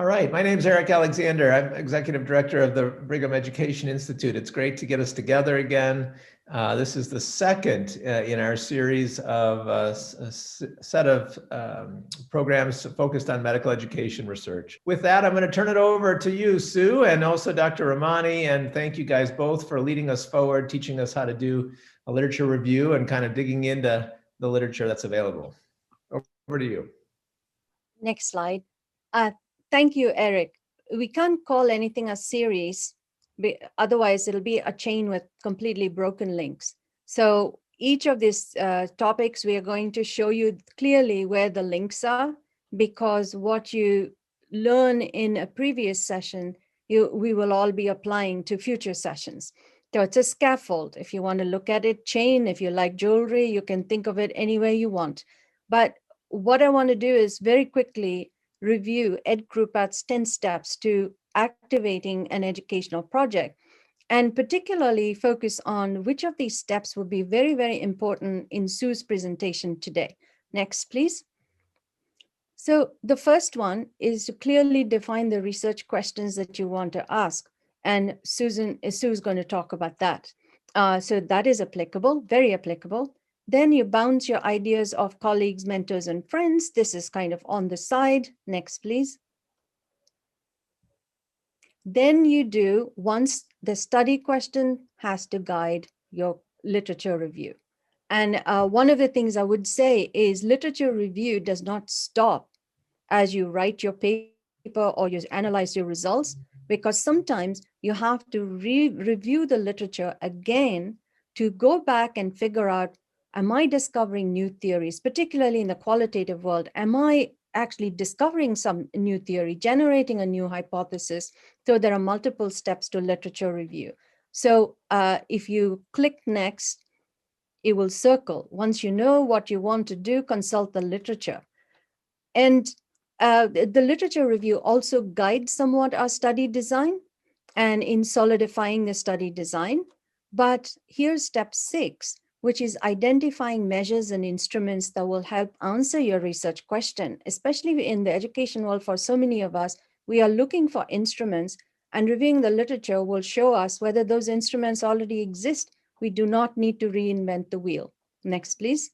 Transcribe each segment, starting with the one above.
All right, my name is Eric Alexander. I'm Executive Director of the Brigham Education Institute. It's great to get us together again. This is the second in our series of a set of programs focused on medical education research. With that, I'm going to turn it over to you, Sue, and also Dr. Ramani, and thank you guys both for leading us forward, teaching us how to do a literature review and kind of digging into the literature that's available. Over to you. Next slide. Thank you, Eric. We can't call anything a series, otherwise it'll be a chain with completely broken links. So each of these topics, we are going to show you clearly where the links are, because what you learn in a previous session, we will all be applying to future sessions. So it's a scaffold. If you want to look at it, chain, if you like jewelry, you can think of it any way you want. But what I want to do is very quickly review Ed Krupat's 10 steps to activating an educational project, and particularly focus on which of these steps will be very, very important in Sue's presentation today. Next, please. So the first one is to clearly define the research questions that you want to ask. And Sue's going to talk about that. So that is applicable, very applicable. Then you bounce your ideas off colleagues, mentors, and friends. This is kind of on the side. Next, please. Then you do, once the study question has to guide your literature review. And one of the things I would say is literature review does not stop as you write your paper or you analyze your results, because sometimes you have to review the literature again to go back and figure out, am I discovering new theories, particularly in the qualitative world? Am I actually discovering some new theory, generating a new hypothesis? So there are multiple steps to literature review. So if you click next, it will circle. Once you know what you want to do, consult the literature. And the literature review also guides somewhat our study design and in solidifying the study design. But here's step 6, which is identifying measures and instruments that will help answer your research question. Especially in the education world, for so many of us, we are looking for instruments, and reviewing the literature will show us whether those instruments already exist. We do not need to reinvent the wheel. Next, please.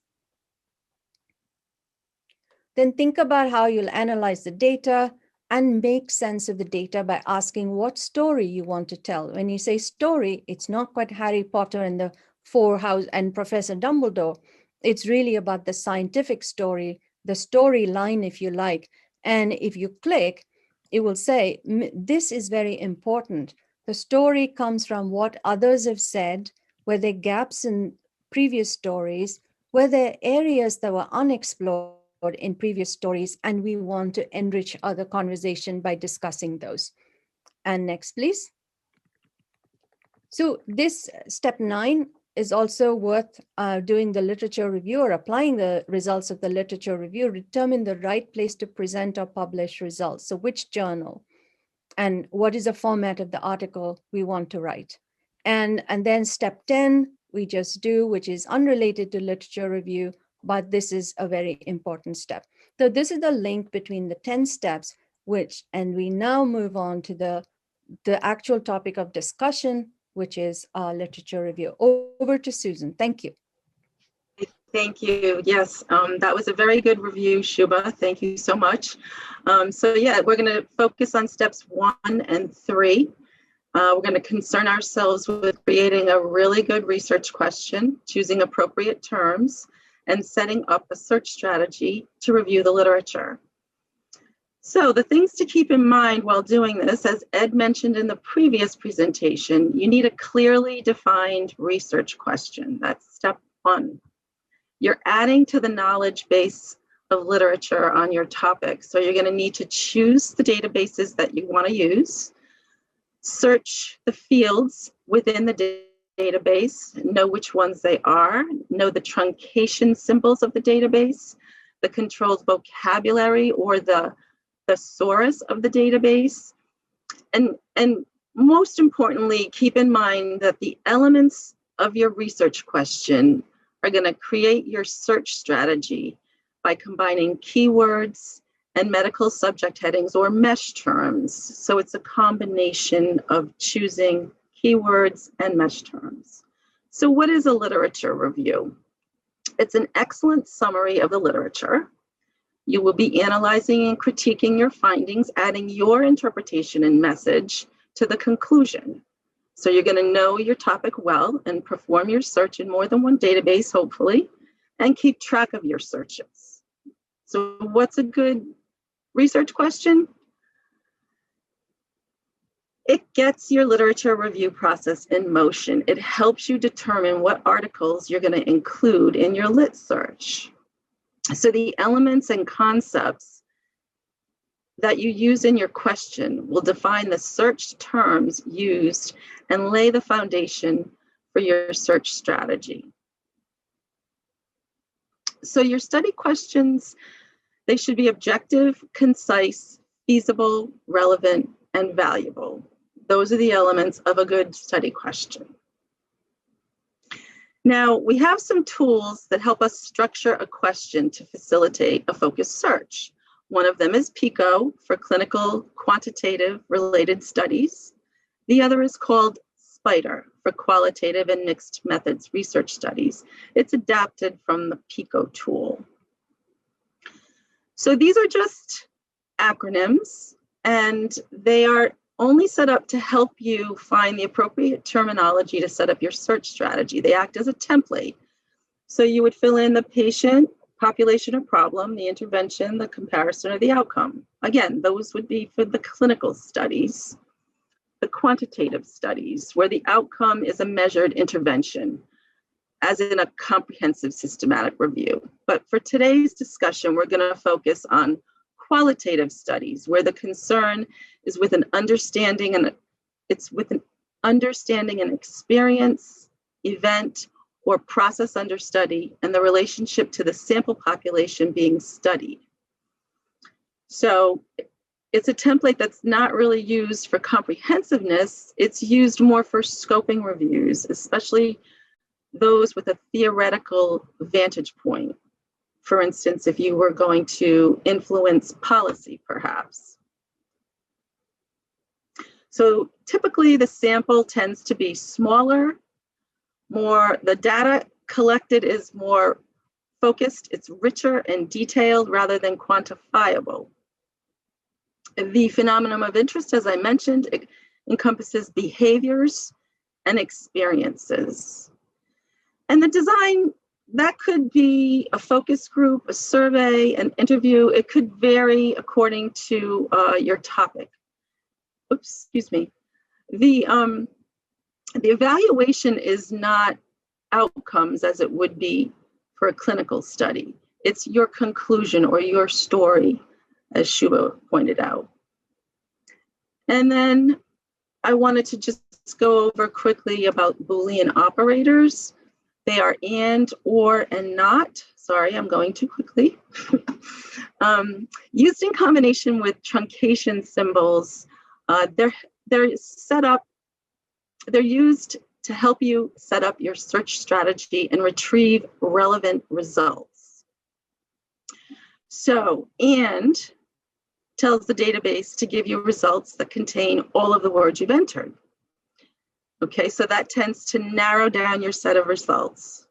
Then think about how you'll analyze the data and make sense of the data by asking what story you want to tell. When you say story, it's not quite Harry Potter and the Four House and Professor Dumbledore. It's really about the scientific story, the storyline, if you like. And if you click, it will say, this is very important. The story comes from what others have said, were there gaps in previous stories, were there areas that were unexplored in previous stories, and we want to enrich other conversation by discussing those. And next, please. So this step 9 is also worth doing the literature review or applying the results of the literature review, determine the right place to present or publish results. So which journal and what is the format of the article we want to write. And then step 10, we just do, which is unrelated to literature review, but this is a very important step. So this is the link between the 10 steps, and we now move on to the actual topic of discussion, which is literature review. Over to Susan. Thank you. Thank you. Yes, that was a very good review, Subha. Thank you so much. So yeah, we're going to focus on steps 1 and 3. We're going to concern ourselves with creating a really good research question, choosing appropriate terms, and setting up a search strategy to review the literature. So the things to keep in mind while doing this, as Ed mentioned in the previous presentation, you need a clearly defined research question. That's step 1. You're adding to the knowledge base of literature on your topic. So you're going to need to choose the databases that you want to use, search the fields within the database, know which ones they are, know the truncation symbols of the database, the controlled vocabulary or the thesaurus of the database, and most importantly, keep in mind that the elements of your research question are going to create your search strategy by combining keywords and medical subject headings or mesh terms. So it's a combination of choosing keywords and mesh terms. So what is a literature review? It's an excellent summary of the literature. You will be analyzing and critiquing your findings, adding your interpretation and message to the conclusion. So you're going to know your topic well and perform your search in more than one database, hopefully, and keep track of your searches. So what's a good research question? It gets your literature review process in motion. It helps you determine what articles you're going to include in your lit search. So the elements and concepts that you use in your question will define the search terms used and lay the foundation for your search strategy. So your study questions, they should be objective, concise, feasible, relevant, and valuable. Those are the elements of a good study question. Now, we have some tools that help us structure a question to facilitate a focused search. One of them is PICO for clinical quantitative related studies. The other is called SPIDER for qualitative and mixed methods research studies. It's adapted from the PICO tool. So these are just acronyms, and they are only set up to help you find the appropriate terminology to set up your search strategy. They act as a template. So you would fill in the patient, population or problem, the intervention, the comparison, or the outcome. Again, those would be for the clinical studies. The quantitative studies, where the outcome is a measured intervention, as in a comprehensive systematic review. But for today's discussion, we're going to focus on qualitative studies, where the concern is with an understanding and experience, event, or process under study, and the relationship to the sample population being studied. So it's a template that's not really used for comprehensiveness. It's used more for scoping reviews, especially those with a theoretical vantage point. For instance, if you were going to influence policy, perhaps. So typically the sample tends to be smaller, the data collected is more focused, it's richer and detailed rather than quantifiable. The phenomenon of interest, as I mentioned, it encompasses behaviors and experiences. And the design, that could be a focus group, a survey, an interview. It could vary according to your topic. Oops, excuse me. The evaluation is not outcomes as it would be for a clinical study. It's your conclusion or your story, as Subha pointed out. And then I wanted to just go over quickly about Boolean operators. They are and, or, and not. Sorry, I'm going too quickly. Used in combination with truncation symbols, they're used to help you set up your search strategy and retrieve relevant results. So, and tells the database to give you results that contain all of the words you've entered. Okay, so that tends to narrow down your set of results.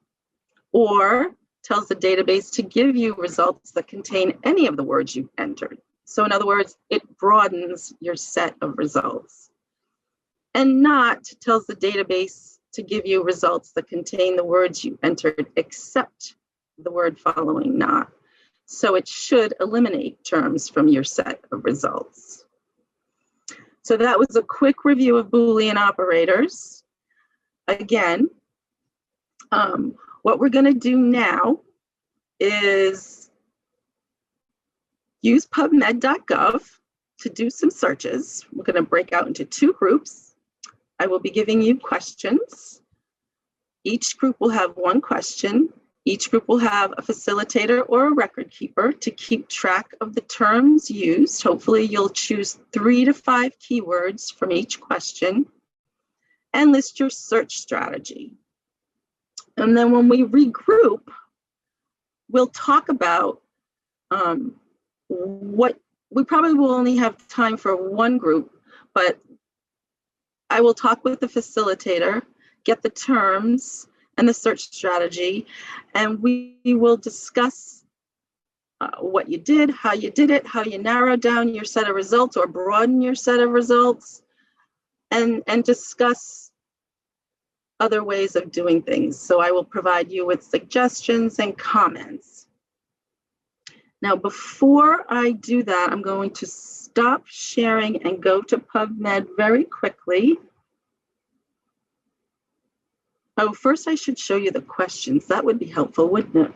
Or tells the database to give you results that contain any of the words you've entered. So in other words, it broadens your set of results. And not tells the database to give you results that contain the words you entered except the word following not. So it should eliminate terms from your set of results. So that was a quick review of Boolean operators. Again, what we're going to do now is use pubmed.gov to do some searches. We're going to break out into two groups. I will be giving you questions. Each group will have one question. Each group will have a facilitator or a record keeper to keep track of the terms used. Hopefully you'll choose 3 to 5 keywords from each question and list your search strategy. And then when we regroup, we'll talk about we probably will only have time for one group, but I will talk with the facilitator, get the terms and the search strategy, and we will discuss what you did, how you did it, how you narrowed down your set of results or broaden your set of results, and discuss other ways of doing things. So I will provide you with suggestions and comments. Now, before I do that, I'm going to stop sharing and go to PubMed very quickly. Oh, first I should show you the questions. That would be helpful, wouldn't it?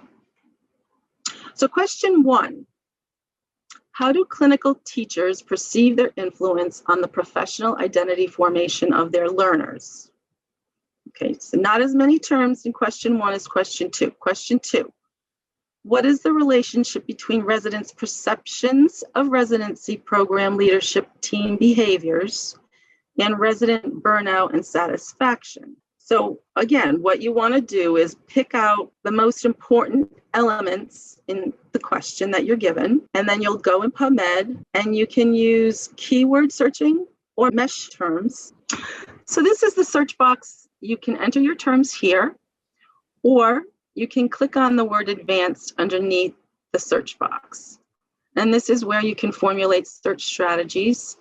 So question 1, how do clinical teachers perceive their influence on the professional identity formation of their learners? Okay, so not as many terms in question 1 as question 2. Question 2, what is the relationship between residents' perceptions of residency program leadership team behaviors and resident burnout and satisfaction? So again, what you want to do is pick out the most important elements in the question that you're given, and then you'll go in PubMed and you can use keyword searching or mesh terms. So this is the search box. You can enter your terms here, or you can click on the word advanced underneath the search box. And this is where you can formulate search strategies.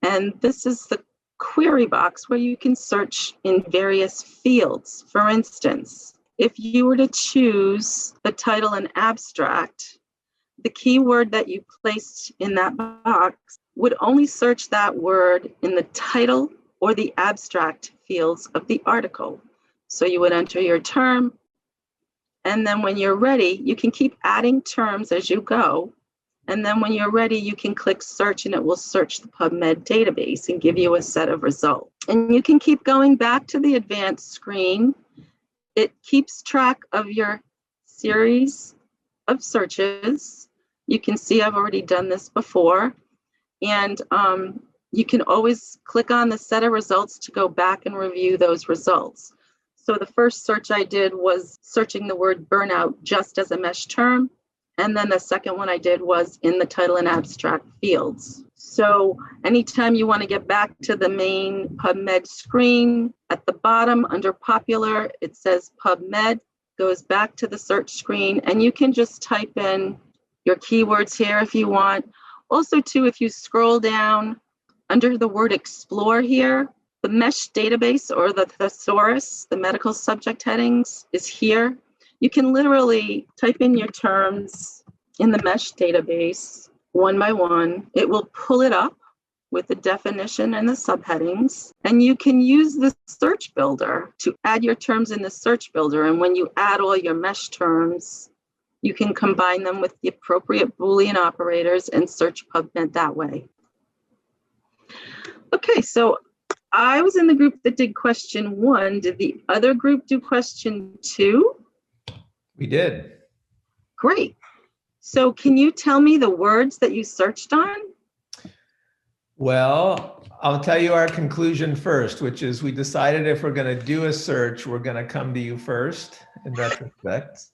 And this is the query box where you can search in various fields. For instance, if you were to choose the title and abstract, the keyword that you placed in that box would only search that word in the title or the abstract fields of the article. So you would enter your term, and then when you're ready, you can keep adding terms as you go. And then when you're ready, you can click search and it will search the PubMed database and give you a set of results. And you can keep going back to the advanced screen. It keeps track of your series of searches. You can see I've already done this before. And you can always click on the set of results to go back and review those results. So the first search I did was searching the word burnout just as a mesh term. And then the second one I did was in the title and abstract fields. So anytime you want to get back to the main PubMed screen, at the bottom under popular, it says PubMed, goes back to the search screen, and you can just type in your keywords here if you want. Also too, if you scroll down under the word explore here, the mesh database or the thesaurus, the medical subject headings is here. You can literally type in your terms in the mesh database one by one. It will pull it up with the definition and the subheadings. And you can use the search builder to add your terms in the search builder. And when you add all your mesh terms, you can combine them with the appropriate Boolean operators and search PubMed that way. Okay, so I was in the group that did question 1. Did the other group do question 2? We did. Great. So can you tell me the words that you searched on? Well, I'll tell you our conclusion first, which is we decided if we're going to do a search, we're going to come to you first in retrospect.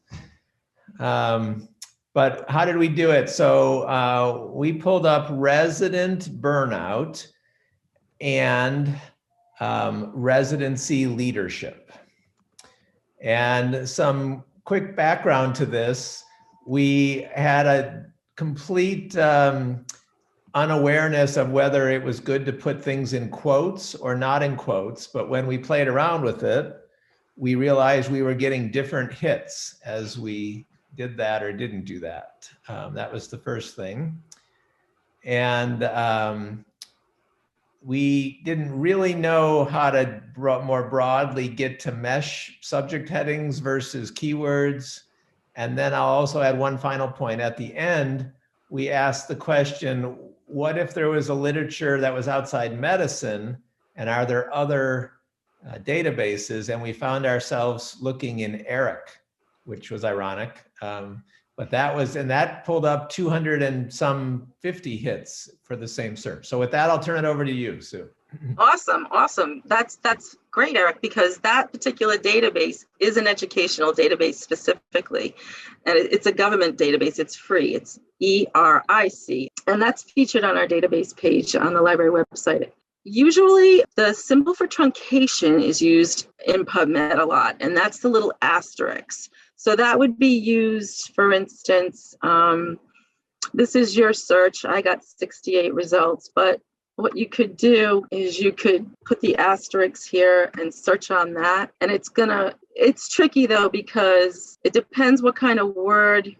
But how did we do it? So we pulled up resident burnout and residency leadership. And some quick background to this, we had a complete unawareness of whether it was good to put things in quotes or not in quotes. But when we played around with it, we realized we were getting different hits as we did that or didn't do that. That was the first thing. And we didn't really know how to more broadly get to mesh subject headings versus keywords. And then I'll also add one final point. At the end, we asked the question, what if there was a literature that was outside medicine, and are there other databases? And we found ourselves looking in ERIC, which was ironic. But that was, and that pulled up 250 hits for the same search. So with that, I'll turn it over to you, Sue. Awesome, awesome. That's great, Eric, because that particular database is an educational database specifically, and it's a government database. It's free. It's ERIC, and that's featured on our database page on the library website. Usually, the symbol for truncation is used in PubMed a lot, and that's the little asterisk. So that would be used, for instance, this is your search. I got 68 results, but what you could do is you could put the asterisks here and search on that. And it's tricky though, because it depends what kind of word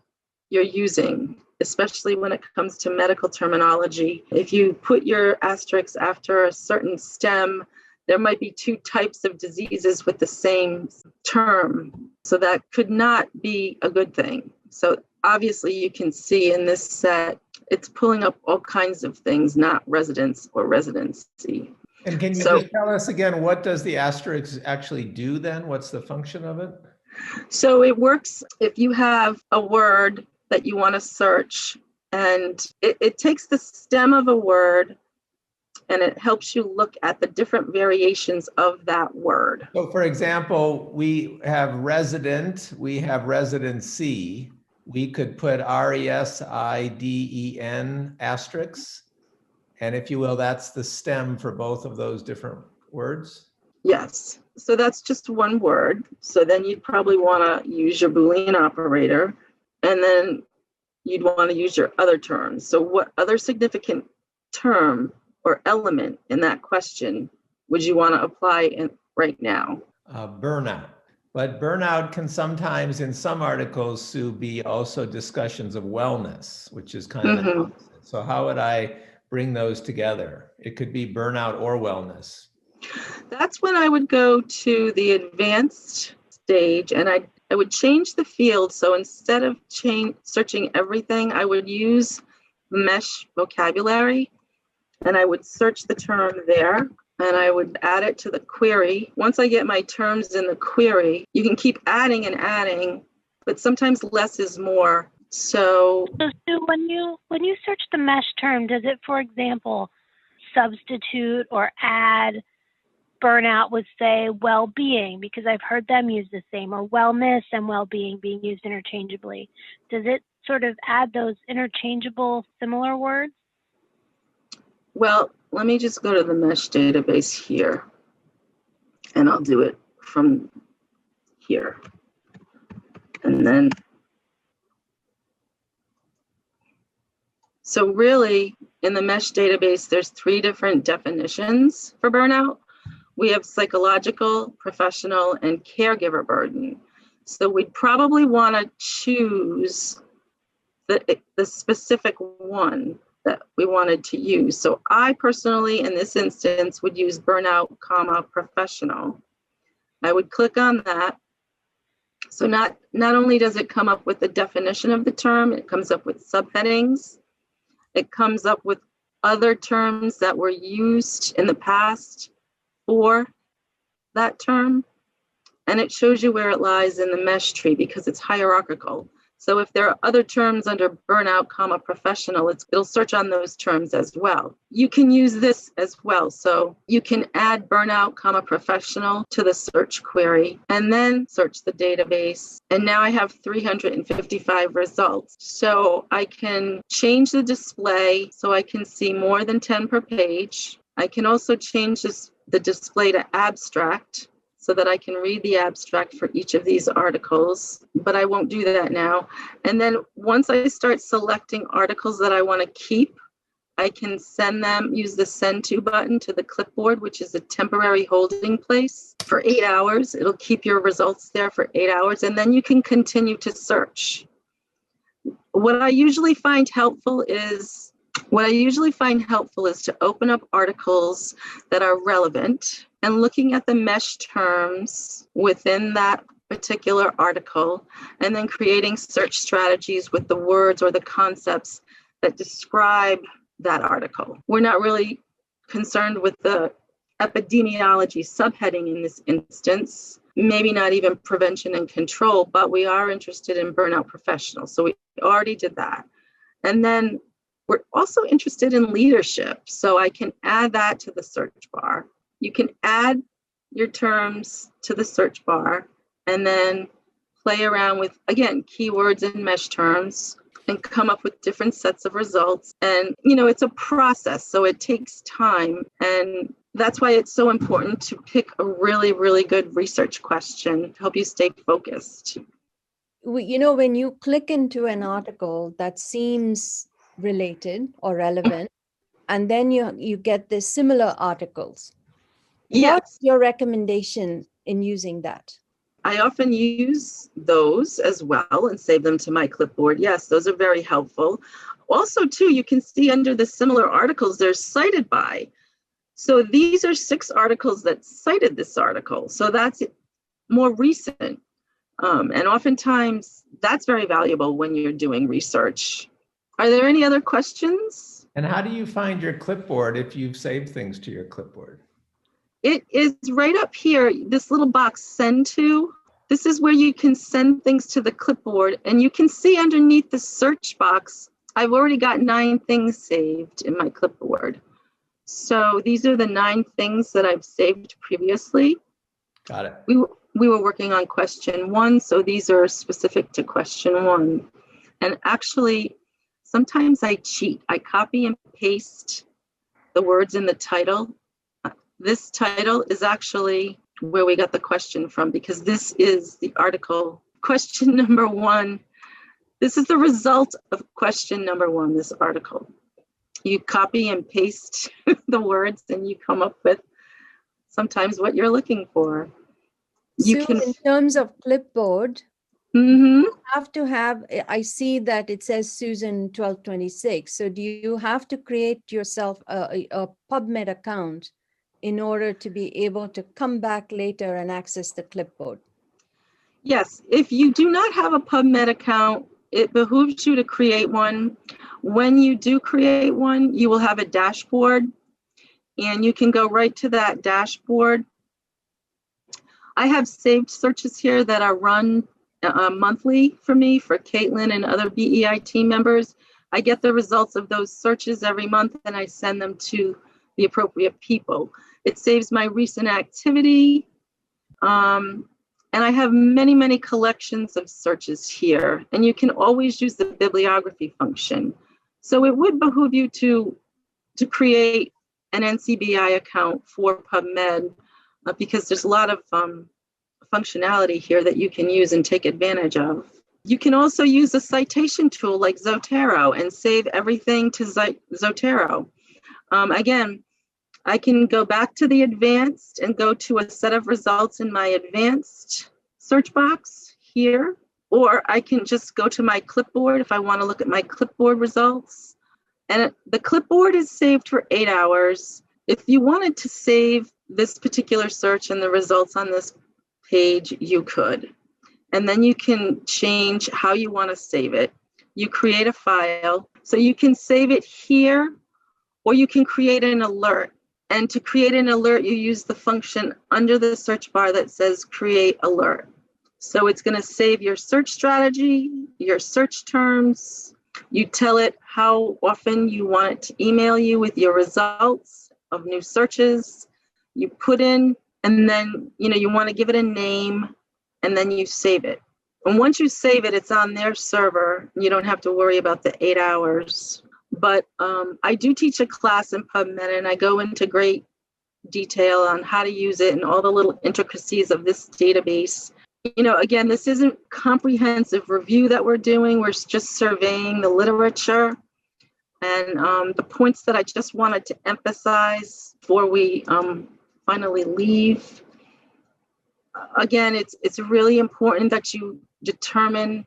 you're using, especially when it comes to medical terminology. If you put your asterisks after a certain stem, there might be two types of diseases with the same term. So that could not be a good thing. So obviously you can see in this set, it's pulling up all kinds of things, not residence or residency. And can you just tell us again, what does the asterisk actually do then? What's the function of it? So it works if you have a word that you want to search, and it takes the stem of a word and it helps you look at the different variations of that word. So for example, we have resident, we have residency. We could put RESIDEN asterisks. And if you will, that's the stem for both of those different words. Yes. So that's just one word. So then you'd probably want to use your Boolean operator, and then you'd want to use your other terms. So what other significant term or element in that question would you want to apply right now? Burnout. But burnout can sometimes, in some articles, Sue, be also discussions of wellness, which is kind of the opposite. So how would I bring those together? It could be burnout or wellness. That's when I would go to the advanced stage, and I would change the field. So instead of searching everything, I would use mesh vocabulary, and I would search the term there. And I would add it to the query. Once I get my terms in the query, you can keep adding and adding, but sometimes less is more. So Sue, when you search the mesh term, does it, for example, substitute or add burnout with, say, well-being? Because I've heard them use the same, or wellness and well-being being used interchangeably. Does it sort of add those interchangeable similar words? Well, let me just go to the mesh database here, and I'll do it from here. And then, so really in the mesh database, there's 3 different definitions for burnout. We have psychological, professional, and caregiver burden. So we'd probably want to choose the specific one that we wanted to use. So I personally, in this instance, would use burnout, professional. I would click on that. So not only does it come up with the definition of the term, it comes up with subheadings. It comes up with other terms that were used in the past for that term. And it shows you where it lies in the mesh tree because it's hierarchical. So if there are other terms under burnout, professional, it'll search on those terms as well. You can use this as well. So you can add burnout, professional to the search query and then search the database. And now I have 355 results. So I can change the display so I can see more than 10 per page. I can also change the display to abstract, so that I can read the abstract for each of these articles, but I won't do that now. And then once I start selecting articles that I want to keep, I can use the send to button to the clipboard, which is a temporary holding place for 8 hours. It'll keep your results there for 8 hours, and then you can continue to search. What I usually find helpful is to open up articles that are relevant and looking at the mesh terms within that particular article, and then creating search strategies with the words or the concepts that describe that article. We're not really concerned with the epidemiology subheading in this instance, maybe not even prevention and control, but we are interested in burnout professionals. So we already did that. And then we're also interested in leadership. So I can add that to the search bar. You can add your terms to the search bar and then play around with, again, keywords and mesh terms and come up with different sets of results. And, it's a process, so it takes time. And that's why it's so important to pick a really, really good research question to help you stay focused. When you click into an article that seems related or relevant, and then you get the similar articles. Yes. What's your recommendation in using that? I often use those as well and save them to my clipboard. Yes, those are very helpful. Also, too, you can see under the similar articles, they're cited by. So these are 6 articles that cited this article. So that's more recent. And oftentimes that's very valuable when you're doing research. Are there any other questions? And how do you find your clipboard if you've saved things to your clipboard? It is right up here, this little box, send to. This is where you can send things to the clipboard, and you can see underneath the search box, I've already got 9 things saved in my clipboard. So these are the 9 things that I've saved previously. Got it. We were working on question 1, so these are specific to question 1. And actually, sometimes I cheat. I copy and paste the words in the title. This title is actually where we got the question from, because this is the article. Question number 1. This is the result of question number 1, this article. You copy and paste the words and you come up with sometimes what you're looking for. In terms of clipboard, Mm-hmm. you have to have, I see that it says Susan 1226. So do you have to create yourself a PubMed account in order to be able to come back later and access the clipboard? Yes, if you do not have a PubMed account, it behooves you to create one. When you do create one, you will have a dashboard, and you can go right to that dashboard. I have saved searches here that are run monthly for me, for Caitlin and other BEI team members. I get the results of those searches every month and I send them to the appropriate people. It saves my recent activity. And I have many, many collections of searches here, and you can always use the bibliography function. So it would behoove you to create an NCBI account for PubMed because there's a lot of functionality here that you can use and take advantage of. You can also use a citation tool like Zotero and save everything to Zotero. Again, I can go back to the advanced and go to a set of results in my advanced search box here, or I can just go to my clipboard if I want to look at my clipboard results. And the clipboard is saved for 8 hours. If you wanted to save this particular search and the results on this page, you could. And then you can change how you want to save it. You create a file. So you can save it here, or you can create an alert. And to create an alert, you use the function under the search bar that says create alert. So it's going to save your search strategy, your search terms. You tell it how often you want it to email you with your results of new searches. You put in, and then you want to give it a name, and then you save it. And once you save it, it's on their server. You don't have to worry about the 8 hours. But I do teach a class in PubMed, and I go into great detail on how to use it and all the little intricacies of this database. Again, this isn't comprehensive review that we're doing. We're just surveying the literature. And the points that I just wanted to emphasize before we finally leave. Again, it's really important that you determine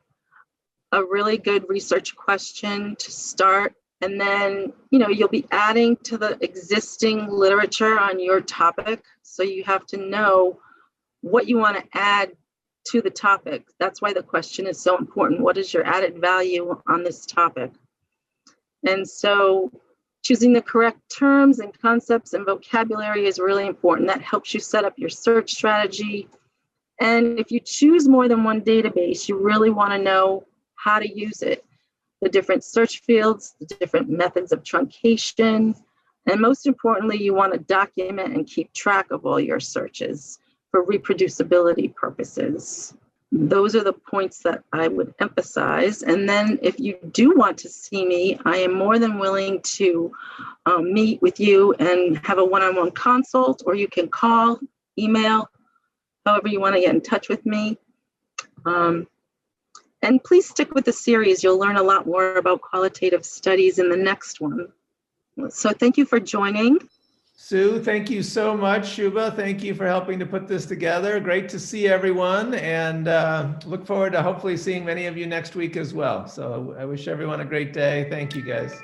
a really good research question to start. And then, you'll be adding to the existing literature on your topic. So you have to know what you want to add to the topic. That's why the question is so important. What is your added value on this topic? And so choosing the correct terms and concepts and vocabulary is really important. That helps you set up your search strategy. And if you choose more than one database, you really want to know how to use it. The different search fields, the different methods of truncation, And most importantly, you want to document and keep track of all your searches for reproducibility purposes. Those are the points that I would emphasize. And then if you do want to see me, I am more than willing to meet with you and have a one-on-one consult, or you can call, email, however you want to get in touch with me. And please stick with the series. You'll learn a lot more about qualitative studies in the next one. So thank you for joining. Sue, thank you so much. Subha, thank you for helping to put this together. Great to see everyone, and look forward to hopefully seeing many of you next week as well. So I wish everyone a great day. Thank you, guys.